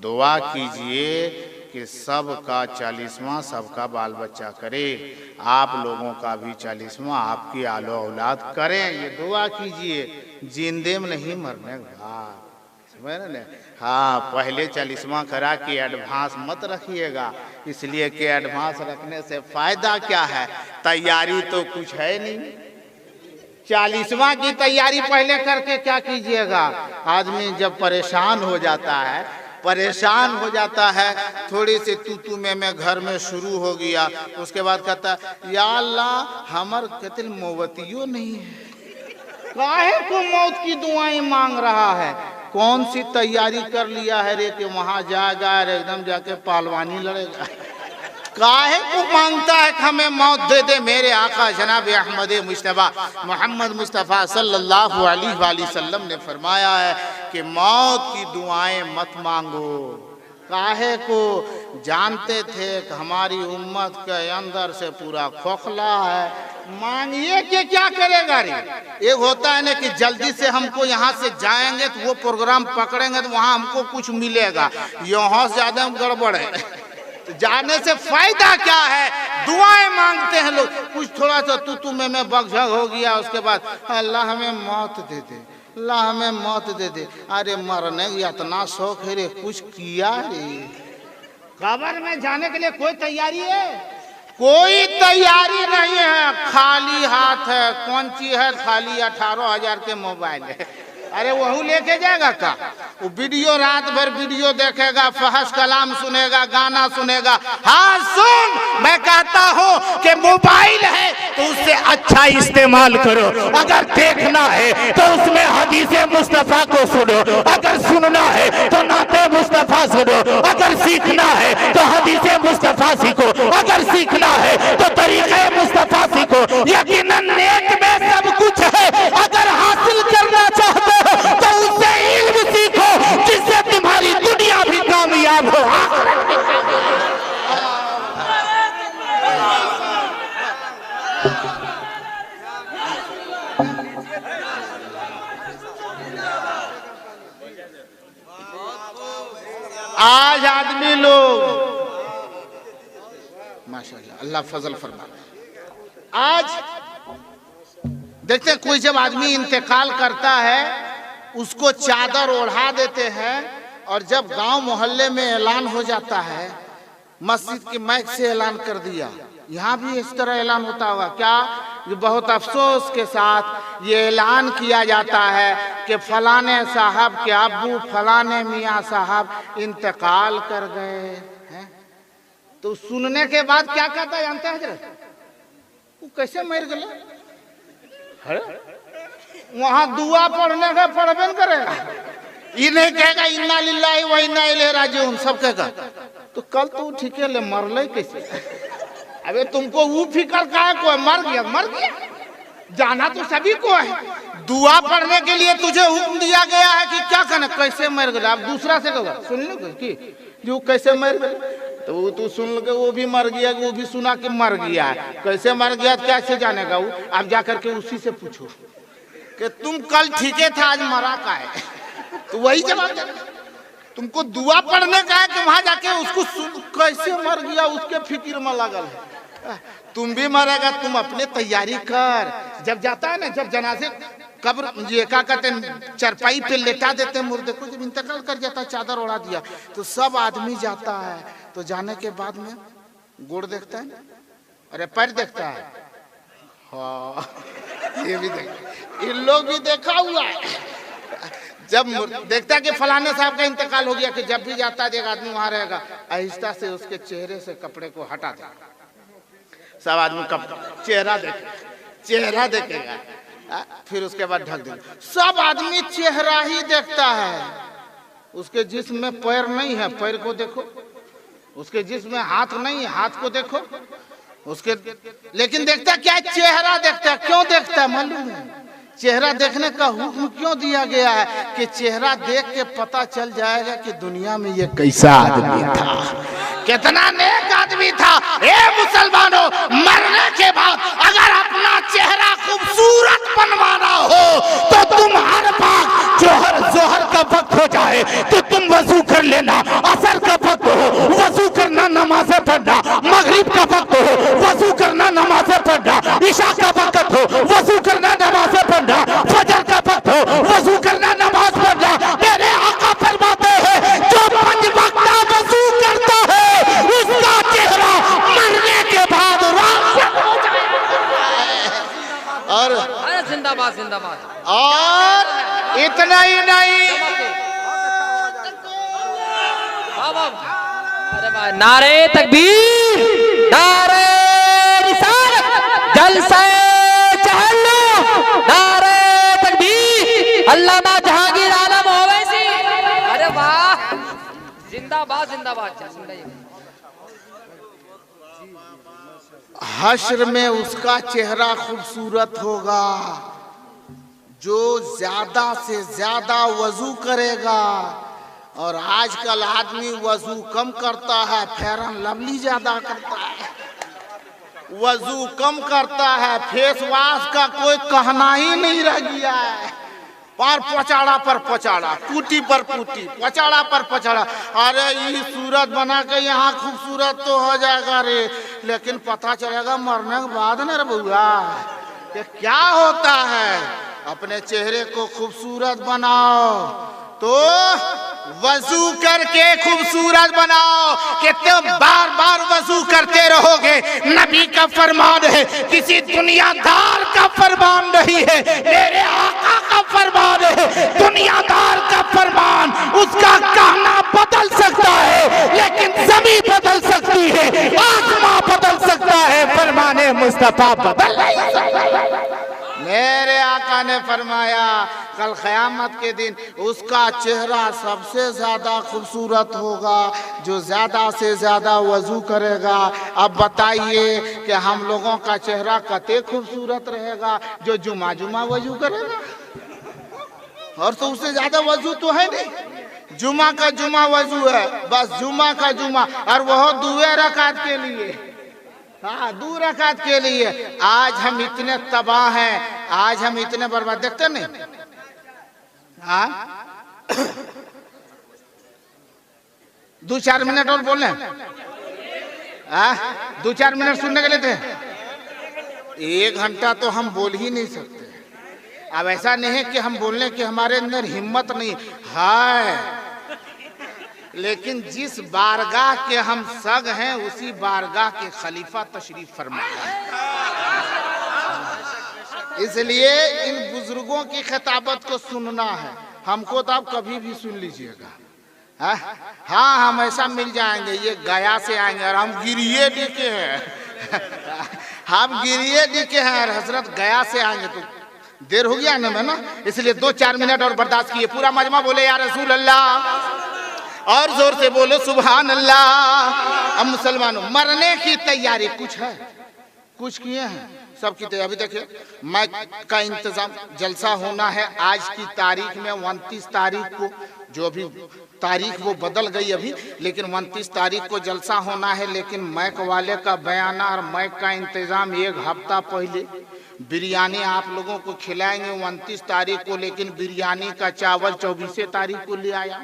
दुआ कीजिए कि सबका 40वां सबका बाल बच्चा करे, आप लोगों का भी 40वां आपकी आलो औलाद करें, ये दुआ कीजिए। जिंदे में नहीं मरने का, समझ रहे ना? हाँ, पहले 40वां करा के एडवांस मत रखिएगा, इसलिए कि एडवांस रखने से फायदा क्या है, तैयारी तो कुछ है नहीं। 40वां की तैयारी पहले करके क्या कीजिएगा। आदमी जब परेशान हो जाता है, थोड़ी सी तू में घर में शुरू हो गया, उसके बाद कहता या अल्लाह हमर कतिल मोवतियों नहीं है, काहे को मौत की दुआएं मांग रहा है। कौन सी तैयारी कर लिया है रे कि वहां जाएगा एकदम जाके पहलवानी लड़ेगा। काहे को मांगता है कि हमें मौत दे दे। मेरे आका जनाब अहमद मुस्तफ़ा मोहम्मद मुस्तफ़ा सल्लल्लाहु अलैहि वसल्लम ने फरमाया है कि मौत की दुआएं मत मांगो। काहे को, जानते थे कि हमारी उम्मत के अंदर से पूरा खोखला है, मांगिए कि क्या करेगा रे। एक होता है ना कि जल्दी से हमको यहाँ से जाएंगे तो वो प्रोग्राम पकड़ेंगे तो वहाँ हमको कुछ मिलेगा, यहाँ से ज्यादा गड़बड़ है। तो जाने से फायदा क्या है, दुआएं मांगते हैं लोग। कुछ थोड़ा सा तू में बगझग हो गया, उसके बाद अल्लाह हमें मौत दे दे, अल्लाह हमें मौत दे दे। अरे मरने की इतना शौक है रे, कुछ किया रे। कब्र में जाने के लिए कोई तैयारी है? कोई तैयारी नहीं है, खाली हाथ है। कौन सी है? खाली 18,000 के मोबाइल है। अरे वही लेके जाएगा का? वो वीडियो रात भर वीडियो देखेगा, फहश कलाम सुनेगा, गाना सुनेगा। हाँ सुन, मैं कहता हूँ कि मोबाइल है तो उससे अच्छा इस्तेमाल करो। अगर देखना है तो उसमें हदीसे मुस्तफा को सुनो, अगर सुनना है तो नाते मुस्तफा सुनो, अगर सीखना है तो हदीसे मुस्तफा सीखो, अगर सीखना है तो तरीके मुस्तफा सीखो। यकीनन नेक में सब कुछ है, अगर हासिल करना चाहते तो उससे इल्म सीखो जिससे तुम्हारी दुनिया भी कामयाब हो। आज आदमी लोग माशाअल्लाह, अल्लाह फजल फरमा। आज देखते हैं कोई जब आदमी इंतकाल करता है उसको चादर ओढ़ा देते हैं, और जब गांव मोहल्ले में ऐलान हो जाता है, मस्जिद की माइक से ऐलान कर दिया, यहाँ भी इस तरह ऐलान होता होगा क्या? ये बहुत अफसोस के साथ ये ऐलान किया जाता है कि फलाने साहब के अब्बू फलाने मियाँ साहब इंतकाल कर गए हैं। तो सुनने के बाद क्या कहता है जानते हैं? वो कैसे मर गए? वहां दुआ पढ़ने का पढ़बे न करेगा, इन्हें कहेगा इन्ना लिल्लाहि व इन्ना इलैहि राजिऊन, सब कहेगा। तो कल तो ठीक है, ले मरले कैसे? अबे तुमको वो फिक्र काहे को है? मर गया, जाना तो सभी को है। दुआ पढ़ने के लिए तुझे हुक्म दिया गया है कि क्या करना, कैसे मर गया। अब दूसरा से कहोगा सुन लो कि जो कैसे मर गए, तो वो तू सुन के वो भी मर गया, वो भी सुना कि मर गया है। कैसे मर गया कैसे जानेगा वो? आप जाकर के उसी से पूछो कि तुम कल ठीके था आज मरा का है, तो वही जवाब देगा। तुमको दुआ पढ़ने का है कि वहां जाके उसको कैसे मर गया उसके फिक्र में लगल है। तुम भी मरेगा, तुम अपने तैयारी कर। जब जाता है ना, जब जनाजे कब्र ये क्या कहते हैं, चरपाई पे लेटा देते हैं मुर्दे को, जब इंतकाल कर जाता है चादर ओढ़ा दिया तो सब आदमी जाता है। तो जाने के बाद में गोड़ देखता है, अरे पैर देखता है, हाँ ये भी देखता, इन लोग भी देखा हुआ है। जब देखता है कि फलाने साहब का इंतकाल हो गया, कि जब भी जाता है एक आदमी वहां रहेगा, आहिस्ता से उसके चेहरे से कपड़े को हटा देगा। सब आदमी चेहरा देखेगा, फिर उसके बाद ढक देगा। सब आदमी चेहरा ही देखता है, उसके जिस्म में पैर नहीं है, पैर को देखो, उसके जिस्म में हाथ नहीं है, हाथ को देखो उसके। लेकिन देखता क्या? चेहरा देखता है। क्यों देखता है मालूम है? चेहरा देखने का हुक्म क्यों दिया गया है? कि चेहरा देख के पता चल जाएगा कि दुनिया में ये कैसा आदमी था, कितना नेक आदमी था। ए मुसलमानों, मरने के बाद अगर अपना चेहरा खूबसूरत बनवाना हो तो तुम हर बार जोहर का वक्त हो जाए तो तुम वजू कर लेना, और इतना ही नहीं, अरे वाह, नारे तकबीर, नारे रिसालत, जलसे चहल्लू, नारे तकबीर, अल्लामा जहांगीर आलम ओवैसी। अरे वाह, जिंदाबाद जिंदाबाद। हश्र में उसका चेहरा खूबसूरत होगा जो ज्यादा से ज्यादा वजू करेगा। और आजकल आदमी वजू कम करता है, फेरन लवली ज्यादा करता है, वजू कम करता है, फेस वॉश का कोई कहना ही नहीं रह गया है। पर पचाड़ा पर पचाड़ा, पुटी पर पुटी, पचाड़ा पर पचाड़ा। अरे ये सूरत बना के यहाँ खूबसूरत तो हो जाएगा रे, लेकिन पता चलेगा मरने के बाद न रे बउआ कि क्या होता है। अपने चेहरे को खूबसूरत बनाओ तो वजू करके खूबसूरत बनाओ। कितने बार बार वजू करते रहोगे, नबी का फरमान है, किसी दुनियादार का फरमान नहीं है, मेरे आका का फरमान है। दुनियादार का फरमान, उसका कहना बदल सकता है लेकिन जमीन बदल सकती है, आसमां बदल सकता है, फरमाने मुस्तफा बदल नहीं सकता। मेरे आका ने फरमाया कल क़यामत के दिन उसका चेहरा सबसे ज्यादा खूबसूरत होगा जो ज्यादा से ज्यादा वजू करेगा। अब बताइए कि हम लोगों का चेहरा कते खूबसूरत रहेगा जो जुमा जुमा वजू करेगा। और तो उससे ज्यादा वजू तो है नहीं, जुमा का जुमा वजू है, बस जुमा का जुमा, और वह दुए रकात के लिए, हाँ 2 रकात के लिए। आज हम इतने तबाह हैं, आज हम इतने बर्बाद, देखते नहीं हाँ 2-4 मिनट और बोले, हाँ 2-4 मिनट सुनने के लिए थे, 1 घंटा तो हम बोल ही नहीं सकते। अब ऐसा नहीं है कि हम बोलने की हमारे अंदर हिम्मत नहीं है, लेकिन जिस बारगाह के हम सग हैं उसी बारगाह के खलीफा तशरीफ फरमा है। इसलिए इन बुजुर्गों की खिताबत को सुनना है हमको, तो आप कभी भी सुन लीजिएगा। हाँ हम ऐसा मिल जाएंगे, ये गया से आएंगे और हम गिरिए दिखे हैं हम गिरिए दिखे हैं और हजरत गया से आएंगे, तो देर हो गया ना, इसलिए 2-4 मिनट और बर्दाश्त किए। पूरा मजमा बोले या रसूल अल्लाह, और जोर से बोलो सुभान अल्लाह। अब मुसलमानों, मरने की तैयारी कुछ है, कुछ किए हैं, सबकी तैयारी। अभी देखिए माइक का इंतजाम, जलसा होना है आज की तारीख में 29 तारीख को, जो अभी तारीख वो बदल गई अभी, लेकिन 29 तारीख को जलसा होना है। लेकिन मैक वाले का बयाना और मैक का इंतजाम 1 हफ्ता पहले, बिरयानी आप लोगों को खिलाएंगे 29 तारीख को, लेकिन बिरयानी का चावल 24 तारीख को ले आया।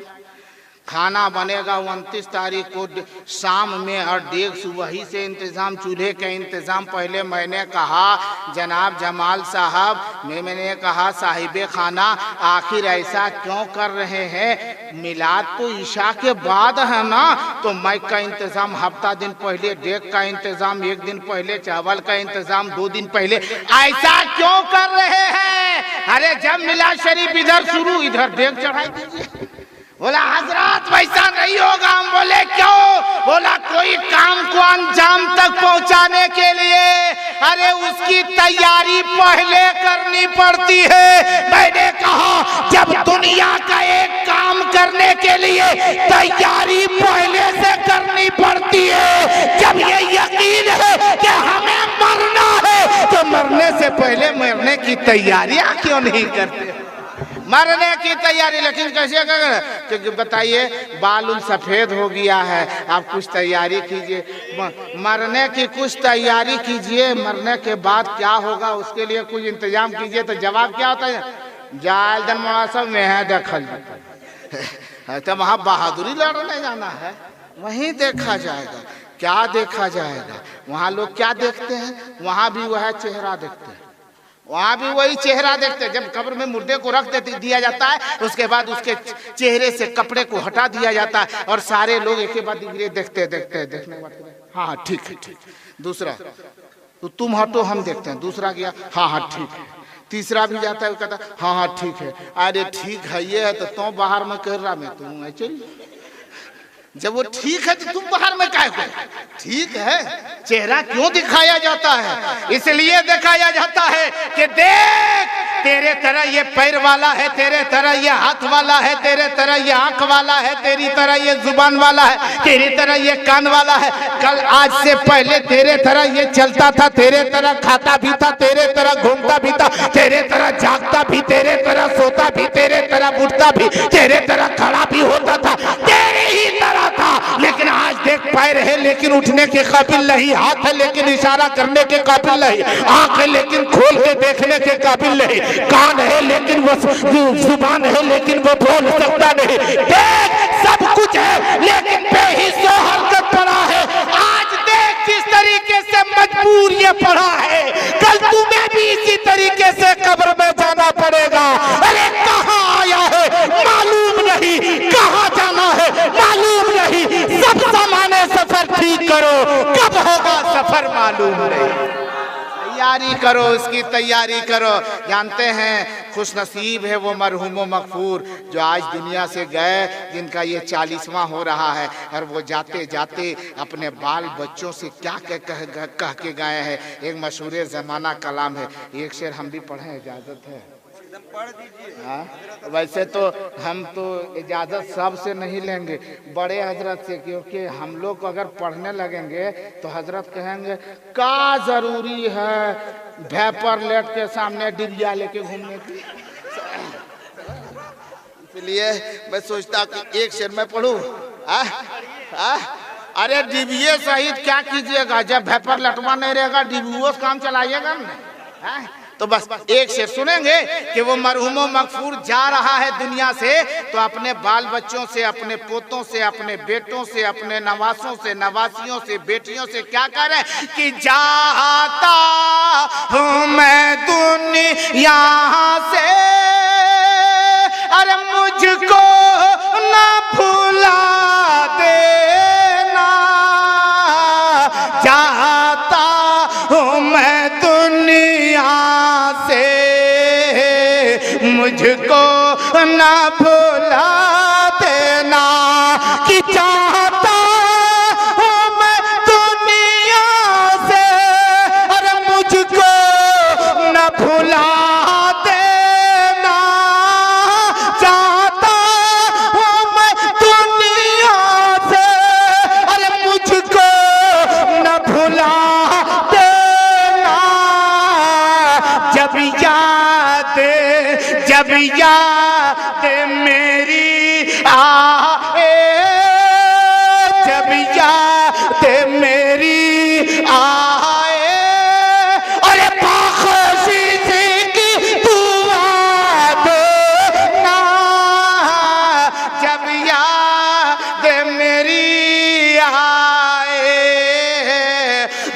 खाना बनेगा 29 तारीख को शाम में, और डेग वही से इंतज़ाम, चूल्हे का इंतज़ाम। पहले मैंने कहा जनाब जमाल साहब, मैंने कहा साहिबे खाना आखिर ऐसा क्यों कर रहे हैं, मिलाद तो ईशा के बाद है ना, तो माइक का इंतज़ाम हफ्ता दिन पहले, डेग का इंतज़ाम 1 दिन पहले, चावल का इंतज़ाम 2 दिन पहले, ऐसा क्यों कर रहे हैं? अरे जब मिलाद शरीफ इधर शुरू, इधर डेग चढ़ाई दीजिए। बोला हजरत वैसा नहीं होगा। हम बोले क्यों? बोला कोई काम को अंजाम तक पहुंचाने के लिए अरे उसकी तैयारी पहले करनी पड़ती है। मैंने कहा जब दुनिया का एक काम करने के लिए तैयारी पहले से करनी पड़ती है, जब ये यकीन है कि हमें मरना है, तो मरने से पहले मरने की तैयारियां क्यों नहीं करते? मरने की तैयारी लेकिन कैसे करें? क्योंकि बताइए बाल सफेद हो गया है, आप कुछ तैयारी कीजिए, मरने की कुछ तैयारी कीजिए, मरने के बाद क्या होगा उसके लिए कुछ इंतजाम कीजिए। तो जवाब क्या होता है? जालदन मौसम में है दखल, तो वहाँ बहादुरी लड़ने जाना है, वहीं देखा जाएगा। क्या देखा जाएगा? वहाँ लोग क्या देखते हैं? वहाँ भी वह चेहरा देखते हैं, वहाँ भी वही चेहरा देखते हैं। जब कब्र में मुर्दे को रख दिया जाता है, उसके बाद उसके चेहरे से कपड़े को हटा दिया जाता है और सारे लोग एक के बाद देखते देखने के बाद हाँ ठीक है, ठीक। दूसरा तो तुम हटो हम देखते हैं। दूसरा गया, हाँ हाँ ठीक है। तीसरा भी जाता है, वो कहता हाँ हाँ ठीक है। अरे ठीक है ये है तो बाहर में कह रहा मैं तुम चल, जब वो ठीक है तो तुम बाहर में काहे हो? ठीक है, चेहरा क्यों दिखाया जाता है? इसलिए दिखाया जाता है कि देख तेरे तरह ये पैर वाला है, तेरे तरह ये हाथ वाला है, तेरे तरह ये आंख वाला है, तेरी तरह ये जुबान वाला है, तेरी तरह ये कान वाला है। कल आज से पहले तेरे तरह ये चलता था, तेरे तरह खाता भी था, तेरे तरह घूमता भी था, तेरे तरह जागता भी, तेरे तरह सोता भी, तेरे तरह उठता भी, तेरे तरह खड़ा भी होता था, तेरे ही तरह था। लेकिन आज देख पैर है लेकिन उठने के काबिल नहीं, हाथ है लेकिन इशारा करने के काबिल नहीं, आंख है लेकिन खोल के देखने के काबिल नहीं, कान है लेकिन वो जुबान है लेकिन वो बोल सकता नहीं। देख सब कुछ है लेकिन बेहिस्सा हरकत पड़ा है। आज देख किस तरीके से मजबूर ये पड़ा है, कल तुम्हें भी इसी तरीके से कब्र में जाना पड़ेगा। अरे कहाँ आया है मालूम नहीं, कहाँ जाना है मालूम नहीं, सब सामान्य सफर ठीक करो, कब होगा सफर मालूम नहीं। तैयारी करो, उसकी तैयारी करो। जानते हैं खुश नसीब है वो मरहूम मगफूर जो आज दुनिया से गए, जिनका ये 40वां हो रहा है, और वो जाते जाते अपने बाल बच्चों से क्या कह के गए हैं। एक मशहूर ज़माना कलाम है, एक शेर हम भी पढ़ें, इजाज़त है? हाँ, वैसे तो हम तो इजाज़त सब से नहीं लेंगे, बड़े हजरत से, क्योंकि हम लोग अगर पढ़ने लगेंगे तो हजरत कहेंगे का जरूरी है भेपर लेट के सामने डिबिया लेके घूमने की। इसलिए मैं सोचता कि एक शेर में पढ़ूं। अरे डिबिये सहित क्या कीजिएगा, जब भेपर लटवा नहीं रहेगा डिबियों से काम चलाइएगा ना। तो बस एक शेर सुनेंगे कि वो मरहूम मगफूर जा रहा है दुनिया से, तो अपने बाल बच्चों से, अपने पोतों से, अपने बेटों से, अपने नवासों से, नवासियों से, बेटियों से क्या कह रहे हैं कि जाता हूँ मैं दुनिया से, अरे मुझको ना भुला देना, जाता हूँ मैं दुनिया से, मुझको ना भुला देना, कि चाहता हूँ मैं दुनिया से, अरे मुझको ना भुला देना, चाहता हूँ मैं दुनिया से, अरे मुझको ना भुला देना। जब याद मेरी आए, जब याद मेरी आए, अरे बख्शिश की दुआ देना, जब याद मेरी आए,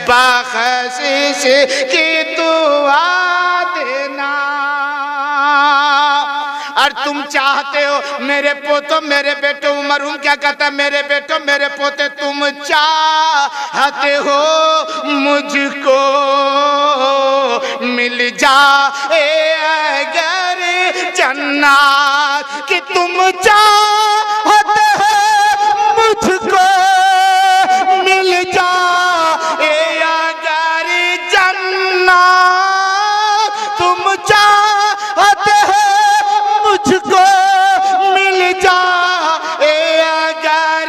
बख्शिश की दुआ देना। और तुम चाहते हो मेरे पोतों मेरे बेटों, मरहूम क्या कहता है, मेरे बेटों मेरे पोते, तुम चाहते हो मुझको मिल जाए अगर जन्नत, कि तुम चाहते हो मुझको मिल जाए अगर जन्नत, तुम चाहते हो मुझको मिल जाए अगर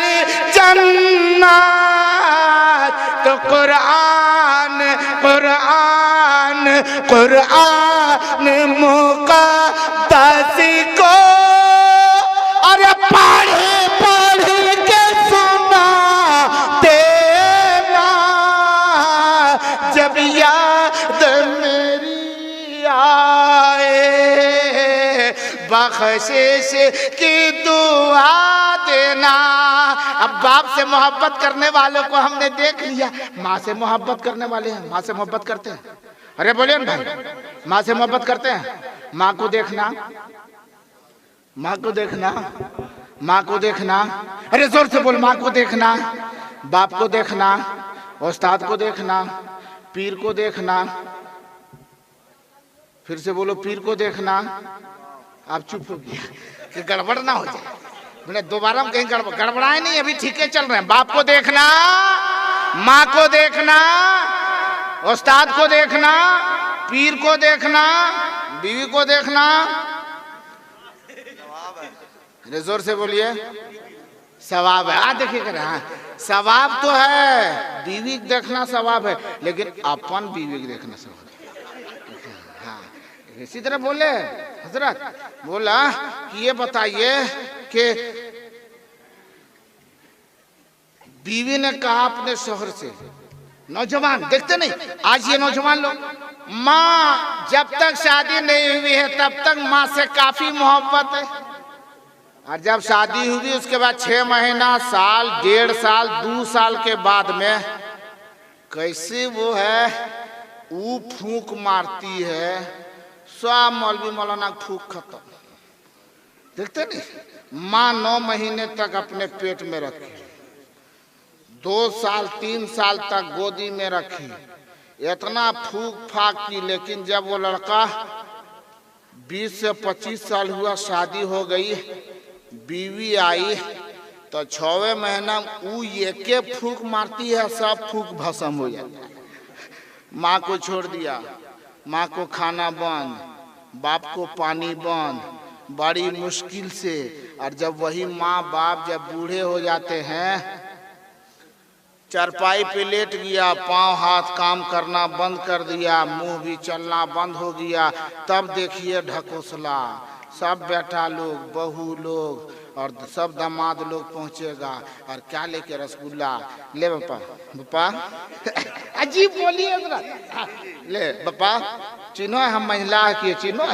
जन्नत, तो कुरान कुरान कुरान मुक़द्दस को अरे पढ़ पढ़ के सुना देना, जब याद मेरी आए, बख्शिश की दुआ देना। अब बाप से मोहब्बत करने वालों को हमने देख लिया, माँ से मोहब्बत करने वाले हैं, माँ से मोहब्बत करते हैं। अरे बोलिए ना भाई, माँ से मोहब्बत करते हैं? माँ को देखना, माँ को देखना, माँ को देखना, अरे जोर से बोल, माँ को देखना, बाप को देखना, उस्ताद को देखना, पीर को देखना, फिर से बोलो पीर को देखना। आप चुप हो गया कि गड़बड़ ना हो जाए। बोले दोबारा हम कहीं गड़बड़ाए नहीं, अभी ठीक है चल रहे हैं। बाप को देखना, माँ को देखना, उस्ताद को देखना, पीर को देखना, बीवी को देखना। जोर से बोलिए सवाब है। आज देखिए कर सवाब तो है, बीवी देखना सवाब है, लेकिन अपन बीवी देखना सवाब है। हाँ इसी तरह बोले हजरत बोला कि ये बताइए कि बीवी ने कहा अपने शोहर से, नौजवान देखते नहीं आज ये नौजवान लोग, माँ जब तक शादी नहीं हुई है तब तक माँ से काफी मोहब्बत है, और जब शादी हुई उसके बाद 6 महीना, साल, 1.5 साल, 2 साल के बाद में कैसे वो है वो फूंक मारती है, सब मौलवी मौलाना फूंक खत्म। देखते नहीं, माँ 9 महीने तक अपने पेट में रखी, 2 साल 3 साल तक गोदी में रखी, इतना फूक फाक की, लेकिन जब वो लड़का 20 से 25 साल हुआ, शादी हो गई, बीवी आई तो 6वें महीना वो एक फूक मारती है, सब फूक भस्म हो जाता है। माँ को छोड़ दिया, माँ को खाना बंद, बाप को पानी बंद, बड़ी मुश्किल से। और जब वही माँ बाप जब बूढ़े हो जाते हैं, चारपाई पे लेट गया, पांव हाथ काम करना बंद कर दिया, मुंह भी चलना बंद हो गया, तब देखिए ढकोसला, सब बेटा लोग, बहू लोग और सब दामाद लोग पहुंचेगा, और क्या लेके? रसगुल्ला ले पापा, पापा अजीब बोलिए ले पापा, चिन्हो हम महिला की चिन्हो,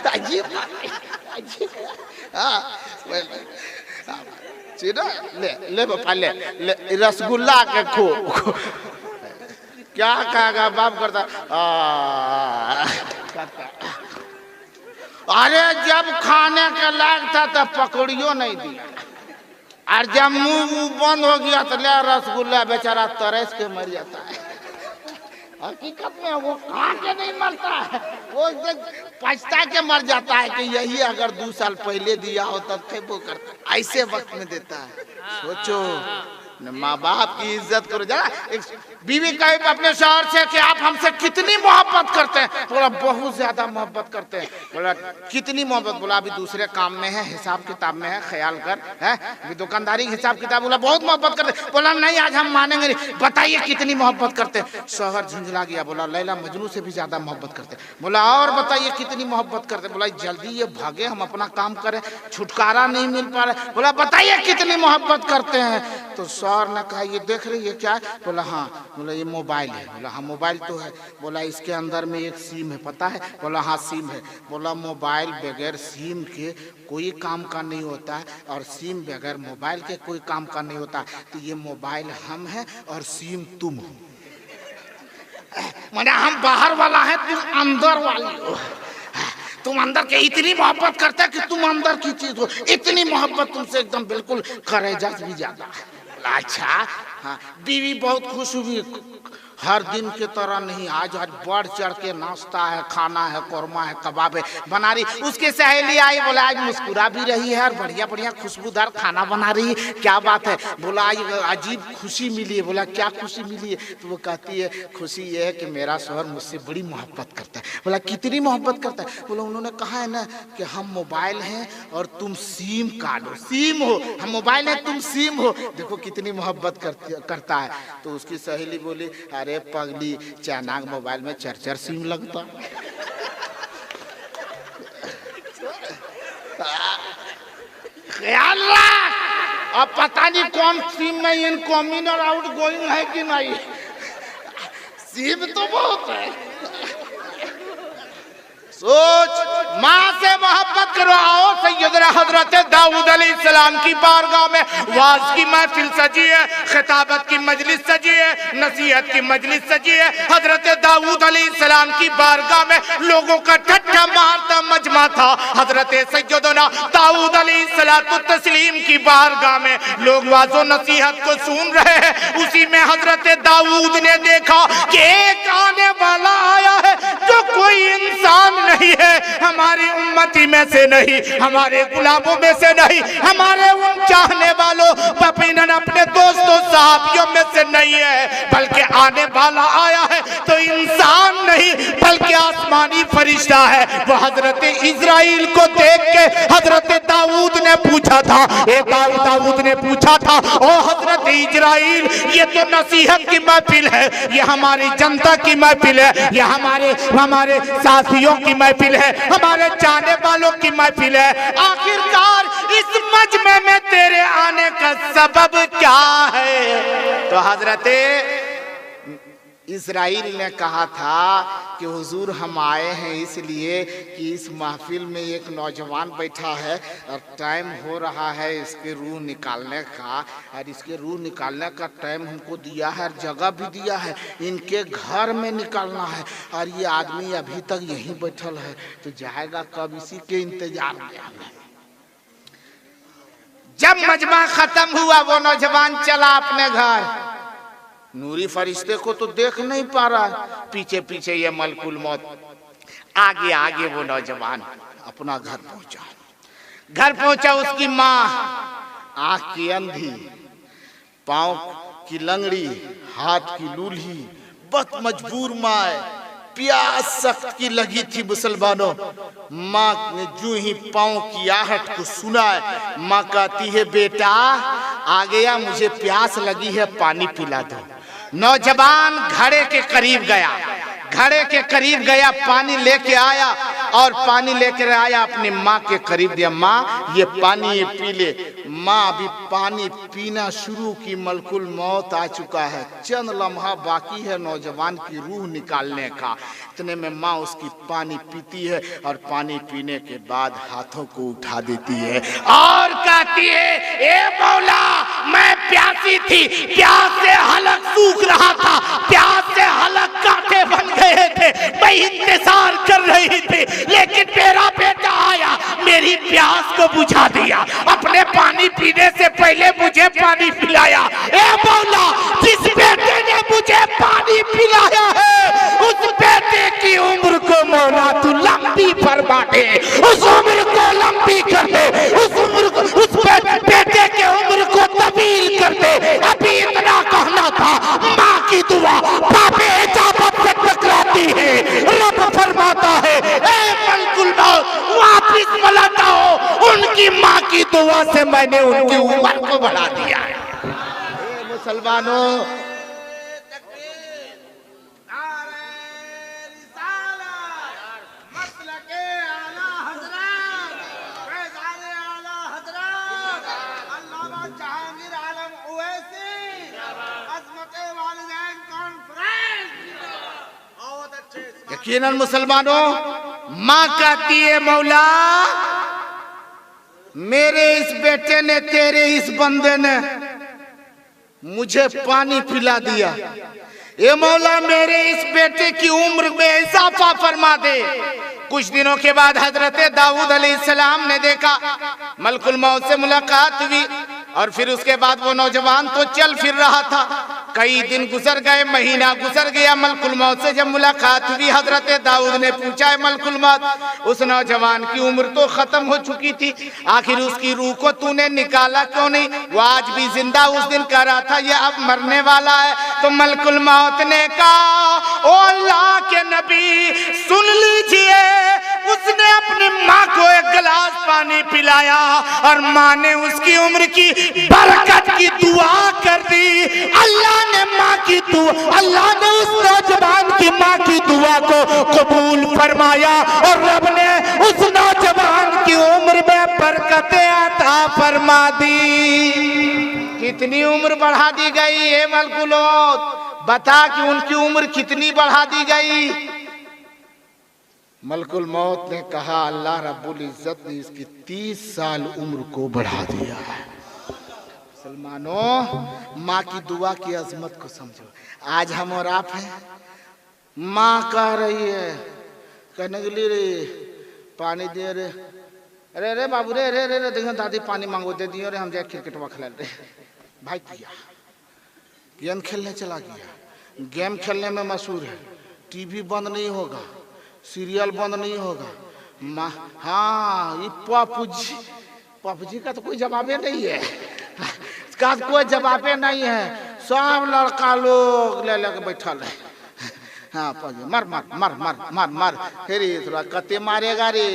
अजीब चिन्हो ले पापा ले रसगुल्ला के खो। क्या कहेगा बाप करता, अरे जब खाने के लायक था तब पकड़ियो नहीं दिया, और जब मुंह बंद हो गया तो ले रसगुल्ला, बेचारा तरस के मर जाता है। हकीकत में वो खा के नहीं मरता है, वो पछता के मर जाता है कि यही अगर 2 साल पहले दिया हो तब वो करता, ऐसे वक्त में देता है। सोचो माँ बाप की इज्जत करो जरा। बीवी कहे अपने शौहर से कि आप हमसे कितनी मोहब्बत करते हैं? बोला बहुत ज्यादा मोहब्बत करते हैं। बोला कितनी मोहब्बत? बोला अभी दूसरे काम में है, हिसाब किताब में है, ख्याल कर है, अभी दुकानदारी हिसाब किताब। बोला बहुत मोहब्बत करते। बोला नहीं आज हम मानेंगे नहीं, बताइए कितनी मोहब्बत करते हैं? शौहर झुंझला गया, बोला लैला मजनू से भी ज्यादा मोहब्बत करते। बोला और बताइए कितनी मोहब्बत करते? बोला जल्दी ये भागे, हम अपना काम करें, छुटकारा नहीं मिल पा रहा। बोला बताइए कितनी मोहब्बत करते हैं? तो शौहर ने कहा ये देख रही है क्या? बोला हाँ। बोला ये मोबाइल है। बोला हाँ मोबाइल तो है। बोला इसके अंदर में एक सिम है, पता है? बोला हाँ सिम है। बोला मोबाइल बगैर सिम के कोई काम का नहीं होता है, और सिम बगैर मोबाइल के कोई काम का नहीं होता। तो ये मोबाइल हम है और सिम तुम हो, माने हम बाहर वाला है, तुम अंदर वाली हो। तुम अंदर के इतनी मोहब्बत करते हैं कि तुम अंदर की चीज हो, इतनी मोहब्बत तुमसे एकदम बिल्कुल करेजा भी ज्यादा। अच्छा हाँ, बीवी बहुत खुश हुई, हर दिन की तरह नहीं, आज आज बढ़ चढ़ के नाश्ता है, खाना है, कौरमा है, कबाब है बना रही। उसकी सहेली आई, बोला आज मुस्कुरा भी रही है और बढ़िया बढ़िया खुशबूदार खाना बना रही है, क्या बात है? बोला आज अजीब खुशी मिली है। बोला क्या खुशी मिली है? तो वो कहती है खुशी ये है कि मेरा शौहर मुझसे बड़ी मोहब्बत करता है। बोला कितनी मोहब्बत करता है? बोला उन्होंने कहा है ना कि हम मोबाइल हैं और तुम सिम कार्ड हो, सिम हो, हम मोबाइल है तुम सिम हो, देखो कितनी मोहब्बत करता है। तो उसकी सहेली बोली अरे पगली चाइनाक मोबाइल में 4-4 सिम लगता। ख्याल रख, अब पता नहीं कौन सिम में इनकमिंग और आउट गोइंग है कि नहीं, सिम तो बहुत है। सोच, माँ से मोहब्बत करो। आओ सैयदना हजरत दाऊद अलैहिस्सलाम की बारगाह में वाज की महफिल सजी है, खिताबत की मजलिस सजी है, नसीहत की मजलिस सजी है। हजरत दाऊद अलैहिस्सलाम की बारगाह में लोगों का ठट्ठा मारता मजमा था। हजरत सैयदना दाऊद अलैहिस्सलातु तस्लीम की बारगाह में लोग वाजो नसीहत को सुन रहे हैं। उसी में हजरत दाऊद ने देखा कि एक आने वाला आया है जो तो कोई इंसान नहीं है हमारी उम्मती में से नहीं, हमारे गुलामों में से नहीं, हमारे उन चाहने वालों यकीनन अपने दोस्तों साहबियों में से नहीं है, बल्कि आने वाला आया है तो इंसान नहीं बल्कि आसमानी फरिश्ता है। वो हजरत इजराइल को देख के हजरत दाऊद ने पूछा था, दाऊद ने पूछा था, ओ हजरत इजराइल, ये तो नसीहत की महफिल है, ये हमारी जनता की महफिल है, ये हमारे साथियों की महफिल है, हमारे चाहने वालों की महफिल है, आखिरकार इस मजमे में तेरे आने का सबब क्या है? तो हजरत इस्राइल ने कहा था कि हुजूर हम आए हैं इसलिए कि इस महफिल में एक नौजवान बैठा है और टाइम हो रहा है इसके रूह निकालने का, और इसके रूह निकालने का टाइम हमको दिया है और जगह भी दिया है, इनके घर में निकालना है और ये आदमी अभी तक यहीं बैठल है, तो जाएगा कब, इसी के इंतजार में हमें। जब मजमा खत्म हुआ वो नौजवान चला अपने घर, नूरी फरिश्ते को तो देख नहीं पा रहा, पीछे पीछे ये मलकुल मौत, आगे आगे वो नौजवान अपना घर पहुंचा। उसकी माँ आंख की अंधी, पांव की लंगड़ी, हाथ की लूली, बहुत मजबूर माँ है, प्यास सख्त की लगी थी मुसलमानों। माँ ने जो ही पांव की आहट को सुना है, माँ कहती है बेटा आ गया, मुझे प्यास लगी है, पानी पिला दो। नौजवान घड़े के करीब गया, पानी लेके आया और पानी लेकर आया अपनी माँ के करीब दिया, माँ ये पानी ये पी ले। माँ अभी पानी पीना शुरू की, मलकुल मौत आ चुका है, चंद लम्हा बाकी है नौजवान की रूह निकालने का। इतने में माँ उसकी पानी पीती है और पानी पीने के बाद हाथों को उठा देती है और कहती है, ए मौला मैं प्यासी थी, प्यास से हलक सूख रहा था, प्यास से हलक कांटे बन गए थे, मैं इंतजार कर रही थी, लेकिन मेरा बेटा आया, मेरी प्यास को बुझा दिया, अपने पानी पीने से पहले मुझे पानी पिलाया। ए मौला जिस बेटे ने मुझे पानी पिलाया है उस बेटे की उम्र को मौला तू लंबी फरमा दे, उस उम्र को लंबी कर दे, उस बेटे के उम्र को तवील कर दे। अभी इतना कहना था, माँ की दुआ बापे इजाजत से टकराती है, रब फरमाता है ए मलकुल मौत वापिस बुलाता हो, उनकी माँ की दुआ से मैंने उनकी उम्र को बढ़ा दिया है। मुसलमानों यकीनन मुसलमानों, माँ कहती है मौला मेरे इस बेटे ने, तेरे इस बंदे ने मुझे पानी पिला दिया, ये मौला मेरे इस बेटे की उम्र में इजाफा फरमा दे। कुछ दिनों के बाद हजरत दाऊद अलैहिस्सलाम ने देखा, मलकुल मौत से मुलाकात हुई और फिर उसके बाद वो नौजवान तो चल फिर रहा था। कई दिन गुजर गए, महीना गुजर गया, मलकुल मौत से जब मुलाकात हुई हजरत दाऊद ने पूछा, है मलकुल मौत उस नौजवान की उम्र तो खत्म हो चुकी थी, आखिर उसकी रूह को तूने निकाला क्यों नहीं? वो आज भी जिंदा उस दिन कह रहा था ये अब मरने वाला है। तो मलकुल मौत ने कहा, ओ अल्लाह के नबी सुन लीजिए, उसने अपनी माँ को एक गिलास पानी पिलाया और माँ ने उसकी उम्र की बरकत की दुआ कर दी। अल्लाह ने माँ की दुआ, अल्लाह ने उस नौजवान की माँ की दुआ को कबूल फरमाया और रब ने उस नौजवान की उम्र में बरकतें अता फरमा दी। कितनी उम्र बढ़ा दी गई है मलकुल मौत, बता कि उनकी उम्र कितनी बढ़ा दी गई? मलकुल मौत ने कहा, अल्लाह रब्बुल इज्जत ने इसकी 30 साल उम्र को बढ़ा दिया है। मुसलमानों माँ की दुआ की अजमत को समझो। आज हम और आप हैं, माँ कह रही है, कहने के लिए रे पानी दे रे, अरे अरे बाबू रे रे रे देखो दादी पानी मांगो, दे दियो रे, हम जाए क्रिकेट में खेल रहे। भाई किया गेम खेलने चला गया, गेम खेलने में मशहूर है, टीवी बंद नहीं होगा, सीरियल बंद नहीं होगा। हाँ, ये पबजी का तो कोई जवाबे नहीं है, इसका कोई जवाबे नहीं है। सब लड़का लोग ले लेके बैठल है। हाँ, मर मर मर मर मर मर, फिर थोड़ा कते मारेगा रे,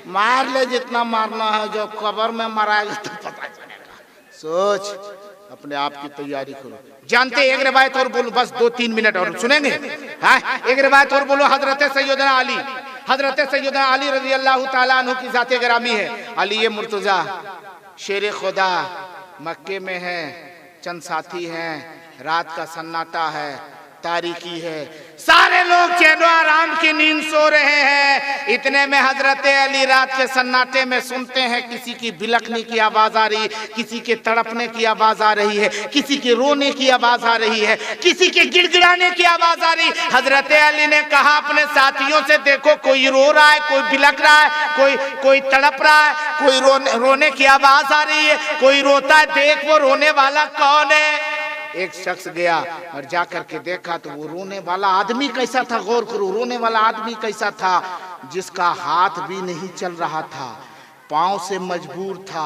मार ले जितना मारना है, जो कब्र में मराएगा तो पता चलेगा। सोच, अपने आप की तैयारी करो। जानते एक रिवायत और बोलो, बस 2-3 मिनट और सुनेंगे। हाँ, एक रिवायत और बोलो। हजरत सैयदना अली रजी अल्लाह ताला अन्हु की जाते गिरामी है। अली मुर्तजा शेर खुदा, मक्के में है, चंद साथी हैं, रात का सन्नाटा है, तारीकी है, सारे लोग चैनो आराम की नींद सो रहे हैं। इतने में हजरत अली रात के सन्नाटे में सुनते हैं किसी की बिलखने की आवाज आ रही, किसी के तड़पने की आवाज आ रही है, किसी के रोने की आवाज आ रही है, किसी के गिड़गिड़ाने की आवाज आ रही। हजरत अली ने कहा अपने साथियों से, देखो कोई रो रहा है, कोई बिलख रहा है, कोई तड़प रहा है, कोई रोने की आवाज आ रही है, कोई रोता है, देख वो रोने वाला कौन है। एक शख्स गया और जाकर के देखा तो वो रोने वाला आदमी कैसा था, गौर करो, रोने वाला आदमी कैसा था, जिसका हाथ भी नहीं चल रहा था, पांव से मजबूर था,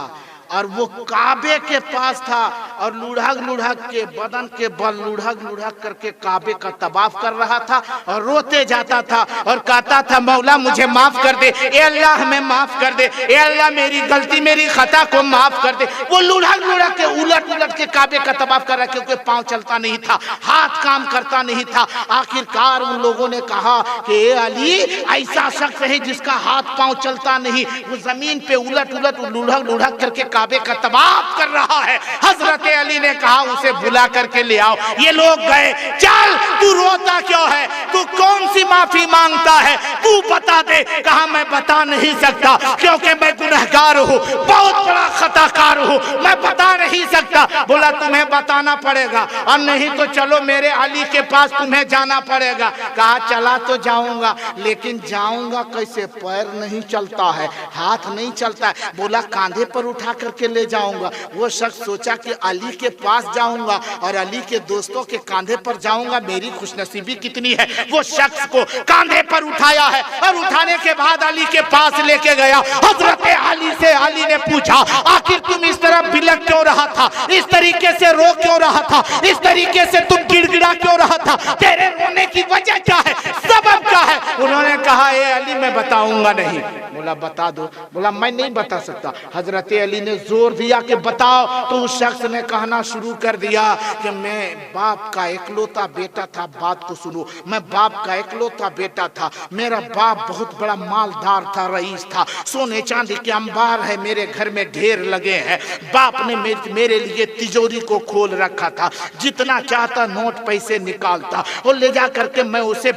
और वो काबे के पास था और लुढ़क लुढ़क के बदन के बल लुढ़क करके काबे का तवाफ कर रहा था और रोते जाता था और कहता था, मौला मुझे माफ कर दे, ए अल्लाह हमें माफ कर दे, ए अल्लाह मेरी गलती मेरी खता को माफ कर दे। वो लुढ़क के उलट के काबे का तवाफ कर रहा, क्योंकि पांव चलता नहीं था, हाथ काम करता नहीं था। आखिरकार उन लोगों ने कहा कि ए अली, ऐसा शख्स है जिसका हाथ पांव चलता नहीं, वो जमीन पे उलट लुढ़क करके काबे का तवाफ कर रहा है। हजरत अली ने कहा, उसे बुला करके ले आओ। ये लोग गए, चल तू रोता क्यों है, तू कौन सी माफी मांगता है, तू बता दे। कहा मैं बता नहीं सकता, क्योंकि मैं गुनहगार हूँ, बहुत बड़ा खताकार हूँ, मैं बता नहीं सकता। बोला तुम्हें बताना पड़ेगा, और नहीं तो चलो मेरे अली के पास तुम्हें जाना पड़ेगा। कहा चला तो जाऊंगा, लेकिन जाऊंगा कैसे, पैर नहीं चलता है, हाथ नहीं चलता है। बोला कांधे पर उठा करके ले जाऊंगा। वो शख्स सोचा कि अली के पास जाऊंगा और अली के दोस्तों के कांधे पर जाऊंगा, मेरी खुशनसीबी कितनी है। वो शख्स को कांधे पर उठाया है और उठाने के बाद अली के पास लेके गया। हजरत अली से अली ने पूछा, आखिर तुम इस तरह बिलख क्यों रहा था, इस तरीके से रो क्यों रहा था, इस तरीके से तुम गिड़गिड़ा क्यों रहा था, तेरे रोने की वजह क्या है, सबब क्या है। उन्होंने कहा, ए अली मैं बताऊंगा नहीं। बोला बता दो। बोला मैं नहीं बता सकता। हजरत अली ने जोर दिया कि बताओ। तो उस शख्स ने कहना शुरू कर दिया कि मैं बाप का इकलौता बेटा था। बात को सुनो, मैं बाप का इकलौता बेटा था। मेरा बाप बहुत बड़ा मालदार था, रईस था, सोने चांदी के अंबार है मेरे घर में ढेर लगे हैं। बाप ने मेरे लिए तिजोरी को खोल रखा था, जितना चाहता नोट पैसे निकालता और ले जा करके मैं उसे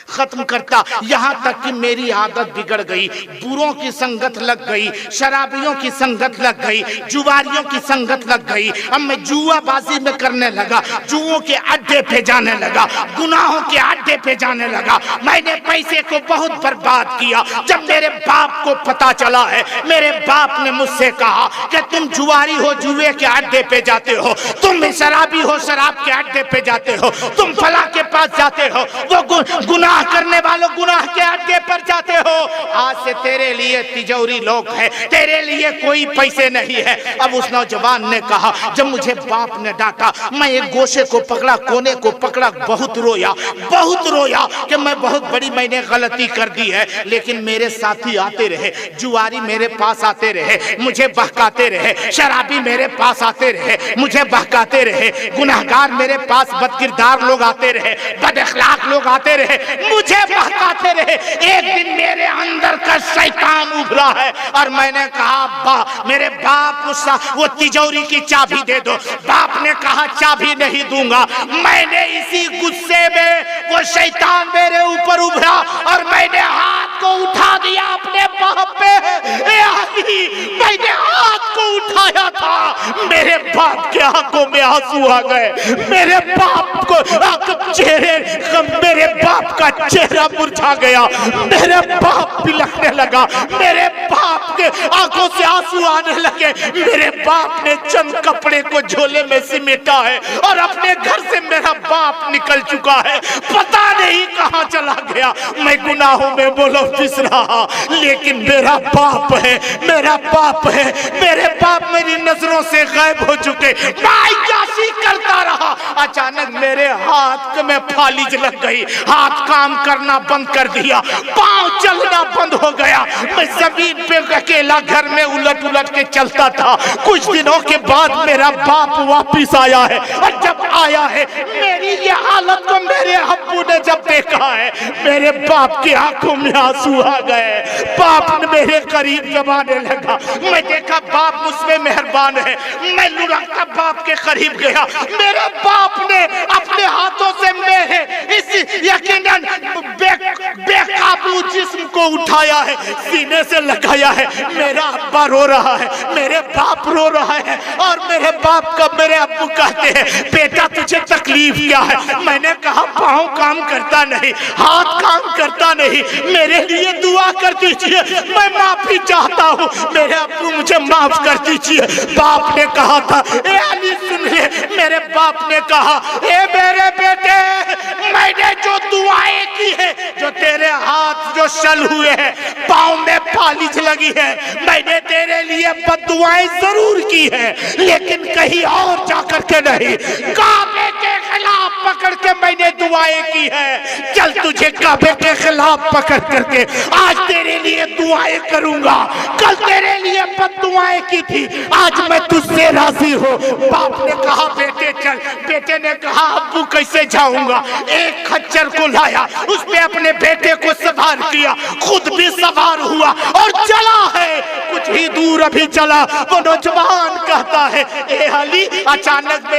खत्म करता। यहाँ तक कि मेरी आदत बिगड़ गई, बुरों की संगत लग गई, शराबियों की संगत लग गई, जुआरियों की संगत लग गई। अब मैं जुआबाजी में करने लगा, जुओं के अड्डे पे जाने लगा, गुनाहों के अड्डे पे जाने लगा। मैंने पैसे को बहुत बर्बाद किया। जब मेरे बाप को पता चला है, मेरे बाप ने मुझसे कहा कि तुम जुआरी हो, जुए के अड्डे पे जाते हो, तुम शराबी हो, शराब के अड्डे पे जाते हो, तुम फला के पास जाते हो, वो गुनाह करने वालों गुनाह के अड्डे पर जाते हो। आज से तेरे लिए तिजोरी लोग है, तेरे लिए कोई पैसे नहीं है। अब उस नौजवान ने कहा, जब मुझे बाप ने डांटा, मैं एक गोशे को पकड़ा, कोने को पकड़ा, बहुत रोया कि मैं बहुत बड़ी मैंने गलती कर दी है। लेकिन मेरे साथी आते रहे, जुआरी मेरे पास आते रहे, मुझे बहकाते रहे, शराबी मेरे पास आते रहे, मुझे बहकाते रहे, गुनाहगार मेरे पास बदकिरदार लोग आते रहे, बदअखलाक लोग आते रहे, मुझे बहकाते रहे। एक दिन मेरे अंदर का शैतान उभरा है और मैंने कहा, मेरे बाप वो तिजोरी की चाबी दे दो। बाप ने कहा चाबी नहीं दूंगा। मैंने इसी गुस्से में, वो शैतान मेरे ऊपर उभरा और मैंने हाथ को उठा दिया अपने बाप पे। मैंने हाथ को उठाया था, मेरे बाप के आंखों में आंसू आ गए, मेरे बाप को चेहरे, मेरे बाप का चेहरा मुरझा गया, मेरे बाप बिलखने लगा, मेरे बाप के आंखों से आंसू आने लगे। मेरे बाप ने चंद कपड़े को झोले में सिमेटा है और अपने घर से मेरा बाप निकल चुका है, पता नहीं कहां चला गया। मैं गुनाहों में बोलो पिस रहा, लेकिन मेरा बाप है, मेरा बाप है, मेरे बाप मेरी नजरों से गायब हो चुके। मैं यासी करता रहा, अचानक मेरे हाथ में फालिज लग गई, हाथ काम करना बंद कर दिया, पांव चलना बंद हो गया। मैं जमीन पे अकेला घर में उलट उलट के चलता था। कुछ दिनों के बाद मेरा बाप वापिस आया है, और जब आया है मेरी ये हालत को मेरे अब्बू ने जब देखा है, मेरे बाप की आंखों में आंसू आ गए। बाप ने मेरे करीब जब आने लगा, मैं देखा बाप मुझमें मेहरबान है, मैं लुढ़कता बाप के करीब गया। मेरे बाप ने अपने हाथों से मेरे इस यकीनन बेकाबू जिस्म को उठाया है, सीने से लगाया है। मेरा अब्बा रो रहा है, मेरे बाप रो रहा है, और मेरे बाप का मेरे अब्बू कहते हैं, बेटा तुझे तकलीफ क्या है? मैंने कहा पाँव काम करता नहीं, हाथ काम करता नहीं, मेरे लिए दुआ कर दीजिए, मैं माफी चाहता हूँ, मेरे अब्बू मुझे माफ कर दीजिए। बाप ने कहा था, ए अली सुन ले, मेरे बाप ने कहा, ए मेरे बेटे, मैंने जो दुआएं की है, जो तेरे हाथ जो शल हुए हैं, पाँव में फालिज लगी है, मैंने तेरे लिए बद्दुआएं जरूर की है, लेकिन कहीं और जाकर के नहीं, काबे के खिलाफ पकड़ के मैंने दुआएं की है। चल तुझे काबे के खिलाफ पकड़ करके आज तेरे लिए दुआएं करूंगा, कल तेरे लिए बद्दुआएं की थी, आज मैं तुझसे राजी हूँ। बाप ने कहा बेटे चल, बेटे ने कहा अब्बू कैसे जाऊंगा? एक खच्चर को लाया, उस पे अपने बेटे को सवार किया, खुद भी सवार हुआ और चला है। कुछ ही दूर अभी चला, वो नौजवान कहता है, ए अली, अचानक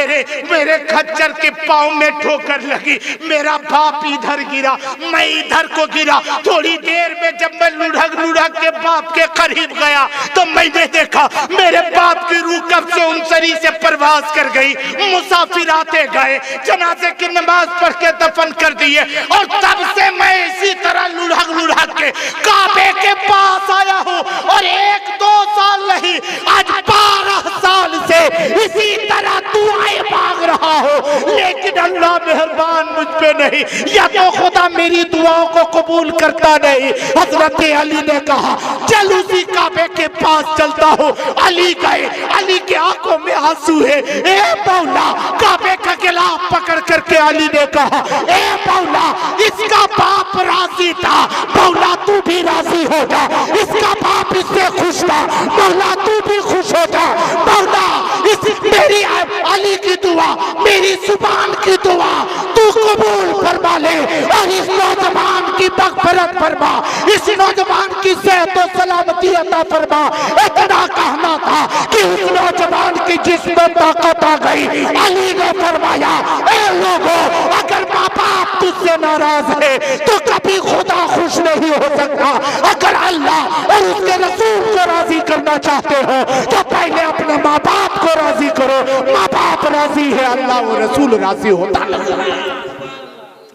मेरे खच्चर के पाँव में ठोकर लगी, मेरा बाप इधर गिरा, मैं इधर को गिरा। थोड़ी देर में जब मैं लुढ़क लुढ़क के बाप के करीब गया तो मैंने देखा मेरे बाप की रूह कब से उनसरी से परवाज कर गई। मुसाफिर आते गए, जनाजे की नमाज पढ़ के दफन कर दिए, और तब से मैं इसी तरह लुढ़क लुढ़क के काबे के पास आया हूँ, और 1-2 साल नहीं, आज 12 साल से इसी तरह दुआएं मांग रहा हूँ, लेकिन अल्लाह मेहरबान मुझ पे नहीं, या तो खुदा मेरी दुआओं को कबूल करता नहीं। हजरत अली ने कहा चल उसी काबे के पास चलता हूँ। अली गए, अली के आंखों में आंसू है। ए मौला, काबे का खिलाफ पकड़ करके अली ने कहा, ए मौला, इसका बाप राजी था, मौला तू भी राजी हो जा, इसका बाप इससे खुश था, मौला तू भी खुश हो जा, मौला इस मेरी अली की दुआ, मेरी जुबान की दुआ तू कबूल फरमा ले, और इस नौजवान की मग़फ़िरत फरमा, इस नौजवान की सेहत और सलामती अता फरमा। इतना कहना था कि उस नौजवान की जिस्म में ताकत आ गई। अली ने फरमाया, ए लोगों, अगर माँ बाप तुझसे नाराज है तो कभी खुदा खुश नहीं हो सकता। अगर अल्लाह और उसके रसूल को राजी करना चाहते हो तो पहले अपने माँ बाप को राजी करो। माँ बाप राजी है, अल्लाह और रसूल राजी होता है।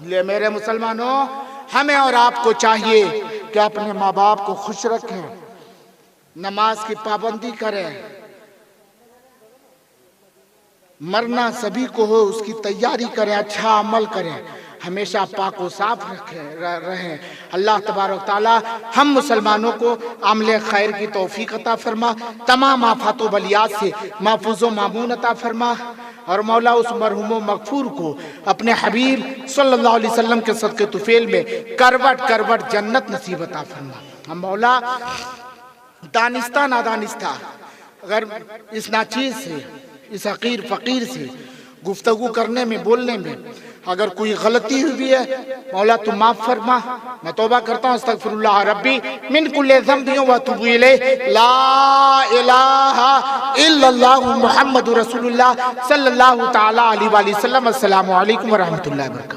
ले मेरे मुसलमानों, हमें और आपको चाहिए कि अपने माँ बाप को खुश रखें, नमाज की पाबंदी करें, मरना सभी को हो उसकी तैयारी करें, अच्छा अमल करें, हमेशा पाक व साफ रहें। अल्लाह तबारक ताला हम मुसलमानों को अमल खैर की तौफीक अता फरमा, तमाम आफात व बलियात से महफूज व मामून अता फरमा, और मौला उस मरहूम मगफूर को अपने हबीब सल्लल्लाहु अलैहि वसल्लम के सदक़े तुफेल में करवट करवट जन्नत नसीब अता फरमा। हम मौला दानिस्ता नादानिस्ता अगर इस नाचीज से, इस हकीर फ़कीर से गुफ्तगू करने में, बोलने में अगर कोई गलती हुई है, मौला तू माफ़ फरमा। मैं तौबा करता हूँ, अस्तगफिरुल्लाह रब्बी मिन कुल्लि ज़ंबिन व अतूबु इलैहि, ला इलाहा इल्लल्लाह मुहम्मदुर रसूलुल्लाह सल्लल्लाहु तआला अलैहि वसल्लम। अस्सलामु अलैकुम व रहमतुल्लाहि व बरकातहू।